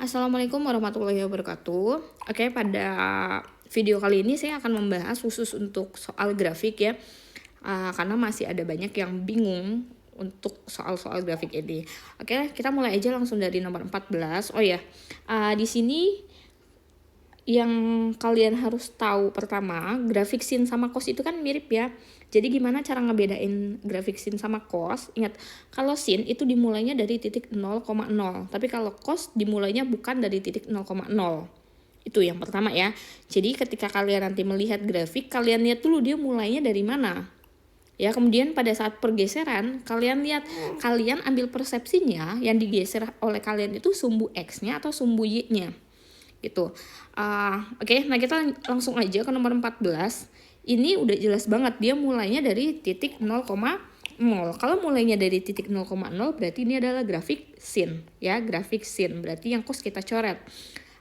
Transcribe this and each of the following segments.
Assalamualaikum warahmatullahi wabarakatuh. Oke, pada video kali ini saya akan membahas khusus untuk soal grafik ya, karena masih ada banyak yang bingung untuk soal-soal grafik ini. Oke, kita mulai aja langsung dari nomor 14. Oh ya, di sini yang kalian harus tahu pertama, grafik sin sama cos itu kan mirip ya. Jadi gimana cara ngebedain grafik sin sama cos? Ingat, kalau sin itu dimulainya dari titik 0,0, tapi kalau cos dimulainya bukan dari titik 0,0. Itu yang pertama ya. Jadi ketika kalian nanti melihat grafik, kalian lihat dulu dia mulainya dari mana. Ya, kemudian pada saat pergeseran, kalian lihat, kalian ambil persepsinya yang digeser oleh kalian itu sumbu X-nya atau sumbu Y-nya. Gitu. Oke, nah kita langsung aja ke nomor 14. Ini udah jelas banget, dia mulainya dari titik 0,0. Kalau mulainya dari titik 0,0 berarti ini adalah grafik sin ya, grafik sin berarti yang cos kita coret.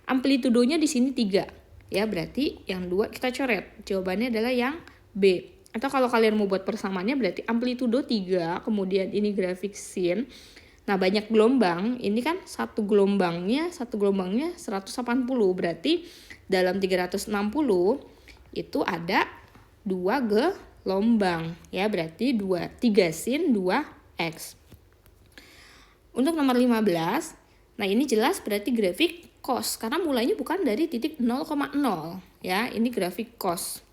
Amplitudonya di sini 3 ya, berarti yang 2 kita coret. Jawabannya adalah yang B. Atau kalau kalian mau buat persamaannya berarti amplitudo 3, kemudian ini grafik sin. Nah, banyak gelombang, ini kan satu gelombangnya 180, berarti dalam 360 itu ada 2 gelombang ya, berarti 3 sin 2 X. Untuk nomor 15, nah ini jelas berarti grafik cos karena mulainya bukan dari titik 0,0 ya, ini grafik cos.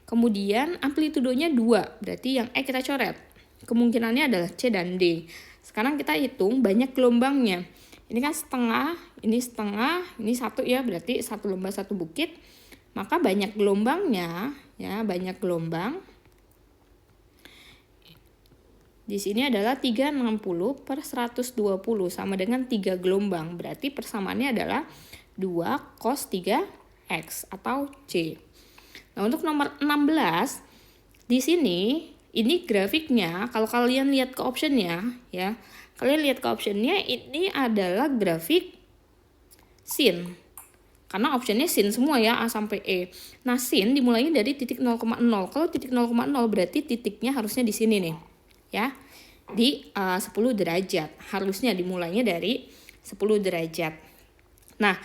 Kemudian amplitudonya 2, berarti yang E kita coret. Kemungkinannya adalah C dan D. Sekarang kita hitung banyak gelombangnya. Ini kan setengah, ini 1 ya, berarti 1 lembah 1 bukit. Maka banyak gelombangnya ya, banyak gelombang. Di sini adalah 360 per 120 sama dengan 3 gelombang. Berarti persamaannya adalah 2 cos 3x atau C. Nah, untuk nomor 16 di sini ini grafiknya, kalau kalian lihat ke optionnya ya, kalian lihat ke optionnya ini adalah grafik sin. Karena optionnya sin semua ya, A sampai E. Nah, sin dimulainya dari titik 0,0. Kalau titik 0,0 berarti titiknya harusnya di sini nih. Ya. Di 10 derajat. Harusnya dimulainya dari 10 derajat. Nah,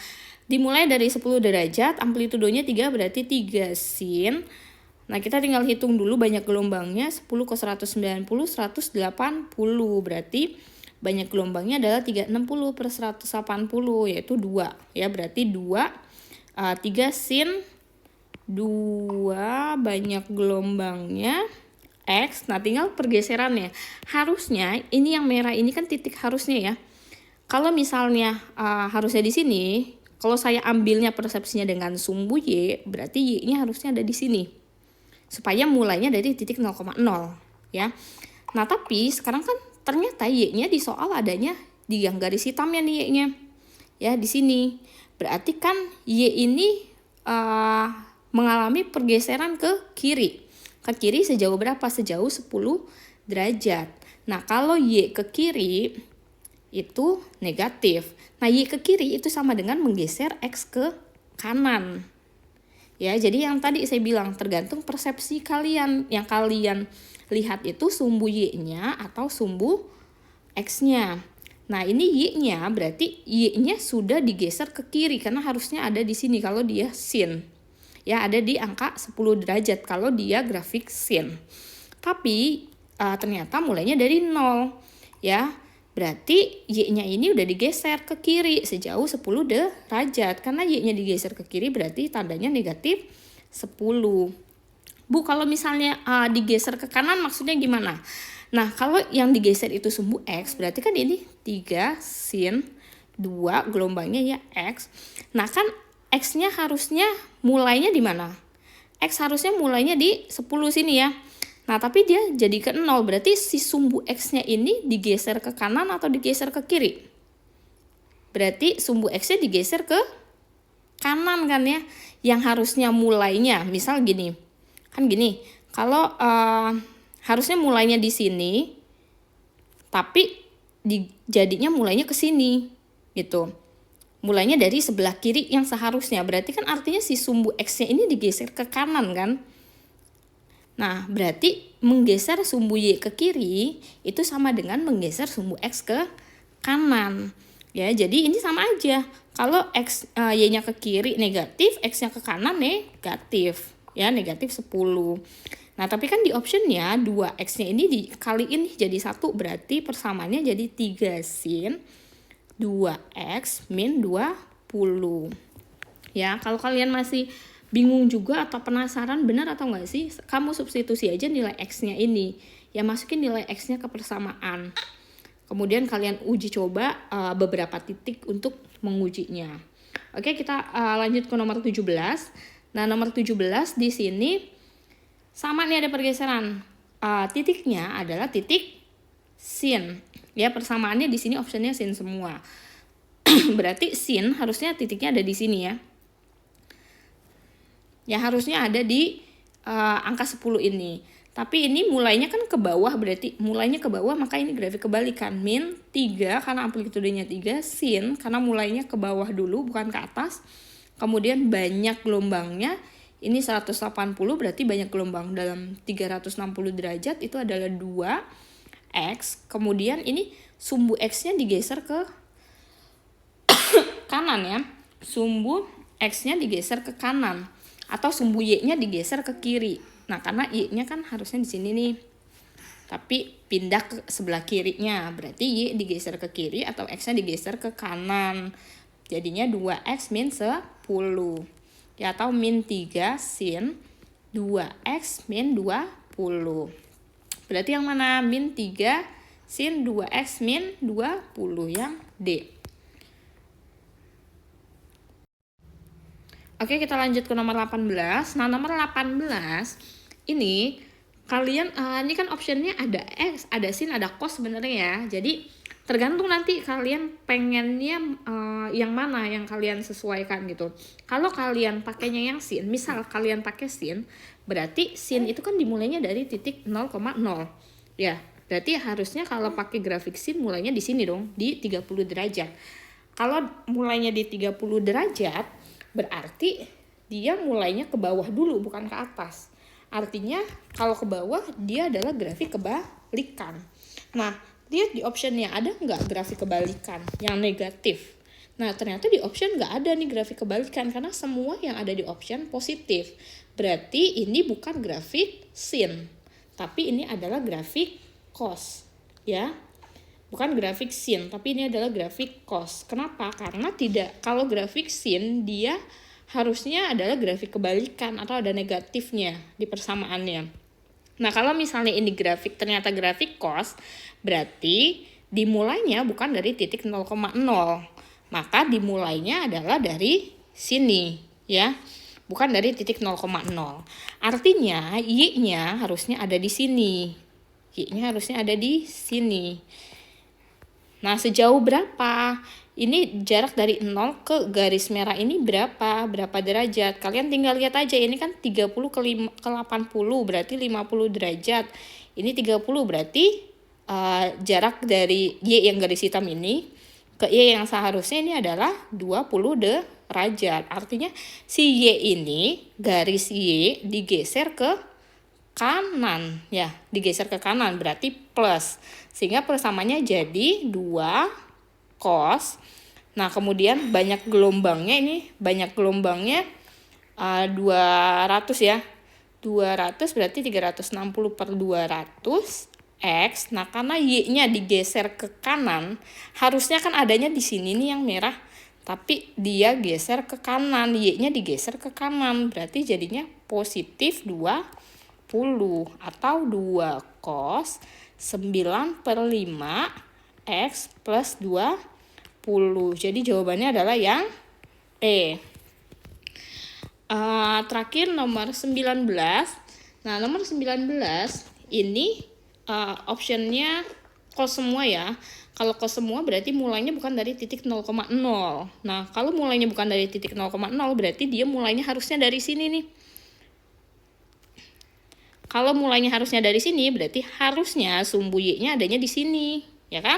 dimulai dari 10 derajat, amplitudonya 3 berarti 3 sin. Nah, kita tinggal hitung dulu banyak gelombangnya, 10 ke 190, 180. Berarti banyak gelombangnya adalah 360 per 180, yaitu 2. Ya, berarti 3 sin 2 banyak gelombangnya X. Nah, tinggal pergeserannya. Harusnya, ini yang merah ini kan titik harusnya ya. Kalau misalnya harusnya di sini, kalau saya ambilnya persepsinya dengan sumbu Y, berarti Y-nya harusnya ada di sini. Supaya mulainya dari titik 0,0 ya. Nah, tapi sekarang kan ternyata Y-nya di soal adanya di yang garis hitamnya nih Y-nya. Ya, di sini. Berarti kan Y ini mengalami pergeseran ke kiri. Ke kiri sejauh berapa? Sejauh 10 derajat. Nah, kalau Y ke kiri itu negatif. Nah, Y ke kiri itu sama dengan menggeser X ke kanan. Ya, jadi yang tadi saya bilang tergantung persepsi kalian. Yang kalian lihat itu sumbu Y-nya atau sumbu X-nya. Nah, ini Y-nya berarti Y-nya sudah digeser ke kiri karena harusnya ada di sini kalau dia sin. Ya, ada di angka 10 derajat kalau dia grafik sin. Tapi ternyata mulainya dari 0. Ya, berarti Y-nya ini udah digeser ke kiri sejauh 10 derajat. Karena Y-nya digeser ke kiri berarti tandanya negatif 10. Bu, kalau misalnya digeser ke kanan maksudnya gimana? Nah, kalau yang digeser itu sumbu X, berarti kan ini 3 sin 2 gelombangnya ya X. Nah, kan X-nya harusnya mulainya di mana? X harusnya mulainya di 10 sini ya. Nah, tapi dia jadi ke 0, berarti si sumbu X-nya ini digeser ke kanan atau digeser ke kiri? Berarti sumbu X-nya digeser ke kanan kan ya. Yang harusnya mulainya, misal gini. Kan gini, kalau harusnya mulainya di sini, tapi jadinya mulainya ke sini gitu. Mulainya dari sebelah kiri yang seharusnya, berarti kan artinya si sumbu X-nya ini digeser ke kanan kan. Nah, berarti menggeser sumbu Y ke kiri itu sama dengan menggeser sumbu X ke kanan. Ya, jadi ini sama aja. Kalau Y-nya ke kiri negatif, X-nya ke kanan negatif. Ya, negatif 10. Nah, tapi kan di optionnya 2X-nya ini dikaliin jadi 1, berarti persamaannya jadi 3 sin 2X min 20. Ya, kalau kalian masih bingung juga atau penasaran benar atau enggak sih, kamu substitusi aja nilai X-nya ini. Ya, masukin nilai X-nya ke persamaan. Kemudian kalian uji coba beberapa titik untuk mengujinya. Oke, kita lanjut ke nomor 17. Nah, nomor 17 di sini sama nih ada pergeseran. Titiknya adalah titik sin. Ya, persamaannya di sini optionnya sin semua. Berarti sin harusnya titiknya ada di sini ya. Ya, harusnya ada di angka 10 ini. Tapi ini mulainya kan ke bawah, berarti mulainya ke bawah, maka ini grafik kebalikan. Min 3 karena amplitudenya 3, sin karena mulainya ke bawah dulu bukan ke atas. Kemudian banyak gelombangnya, ini 180 berarti banyak gelombang dalam 360 derajat itu adalah 2X. Kemudian ini sumbu X-nya digeser ke kanan ya. Sumbu X-nya digeser ke kanan atau sumbu Y-nya digeser ke kiri. Nah, karena Y-nya kan harusnya di sini nih. Tapi pindah ke sebelah kirinya. Berarti Y digeser ke kiri atau X-nya digeser ke kanan. Jadinya 2X min 10. Ya, atau min 3 sin 2X min 20. Berarti yang mana? Min 3 sin 2X min 20. Yang D. Oke, kita lanjut ke nomor 18. Nah, nomor 18 ini kalian ini kan optionnya ada X, ada sin, ada cos sebenarnya ya. Jadi tergantung nanti kalian pengennya yang mana yang kalian sesuaikan gitu. Kalau kalian pakainya yang sin, misal kalian pakai sin, berarti sin itu kan dimulainya dari titik 0,0. Ya, berarti harusnya kalau pakai grafik sin mulainya di sini dong, di 30 derajat. Kalau mulainya di 30 derajat, berarti dia mulainya ke bawah dulu bukan ke atas. Artinya kalau ke bawah dia adalah grafik kebalikan. Nah, lihat di optionnya ada nggak grafik kebalikan yang negatif. Nah, ternyata di option nggak ada nih grafik kebalikan karena semua yang ada di option positif. Berarti ini bukan grafik sin, tapi ini adalah grafik cos. Ya, bukan grafik sin, tapi ini adalah grafik cos. Kenapa? Karena kalau grafik sin dia harusnya adalah grafik kebalikan atau ada negatifnya di persamaannya. Nah, kalau misalnya ini ternyata grafik cos, berarti dimulainya bukan dari titik 0,0. Maka dimulainya adalah dari sini, ya. Bukan dari titik 0,0. Artinya Y-nya harusnya ada di sini. Y-nya harusnya ada di sini. Nah, sejauh berapa? Ini jarak dari 0 ke garis merah ini berapa? Berapa derajat? Kalian tinggal lihat aja, ini kan 30 ke 80 berarti 50 derajat. Ini 30 berarti jarak dari Y yang garis hitam ini ke Y yang seharusnya ini adalah 20 derajat. Artinya si Y ini, garis Y digeser ke kanan ya, digeser ke kanan berarti plus, sehingga persamanya jadi 2 cos. Nah, kemudian banyak gelombangnya 200 ya, 200 berarti 360 per 200 X. Nah, karena Y-nya digeser ke kanan, harusnya kan adanya di sini nih yang merah, tapi dia geser ke kanan, Y-nya digeser ke kanan, berarti jadinya positif 20 atau 2 cos 9 per 5 X plus 20. Jadi jawabannya adalah yang E. Terakhir nomor 19. Nah, nomor 19 ini optionnya cos semua ya. Kalau cos semua berarti mulainya bukan dari titik 0,0. Nah, kalau mulainya bukan dari titik 0,0 berarti dia mulainya harusnya dari sini nih. Kalau mulainya harusnya dari sini, berarti harusnya sumbu Y-nya adanya di sini, ya kan?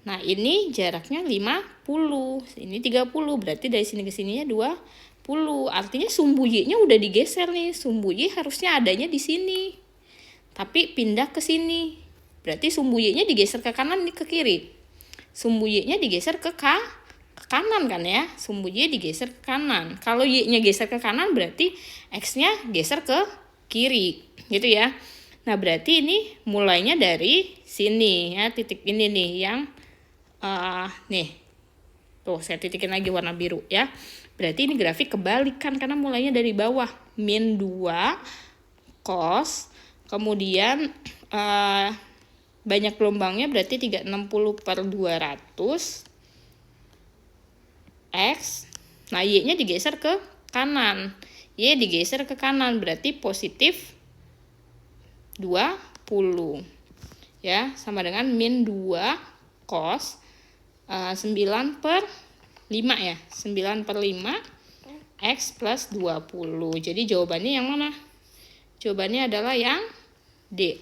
Nah, ini jaraknya 50, ini 30, berarti dari sini ke sininya 20. Artinya sumbu Y-nya udah digeser nih, sumbu Y harusnya adanya di sini. Tapi pindah ke sini. Berarti sumbu Y-nya digeser ke kanan, ke kiri. Sumbu Y-nya digeser ke ke kanan kan ya, sumbu Y digeser ke kanan. Kalau Y-nya geser ke kanan berarti X-nya geser ke kiri gitu ya. Nah berarti ini mulainya dari sini ya, titik ini nih yang nih tuh saya titikin lagi warna biru ya. Berarti ini grafik kebalikan karena mulainya dari bawah, min 2 cos, kemudian banyak gelombangnya berarti 360/200 X. Nah Y-nya digeser ke kanan, Y digeser ke kanan berarti positif 20 ya, sama dengan min 2 cos 9/5 ya, 9/5 X plus 20. Jadi jawabannya yang mana? Jawabannya adalah yang D.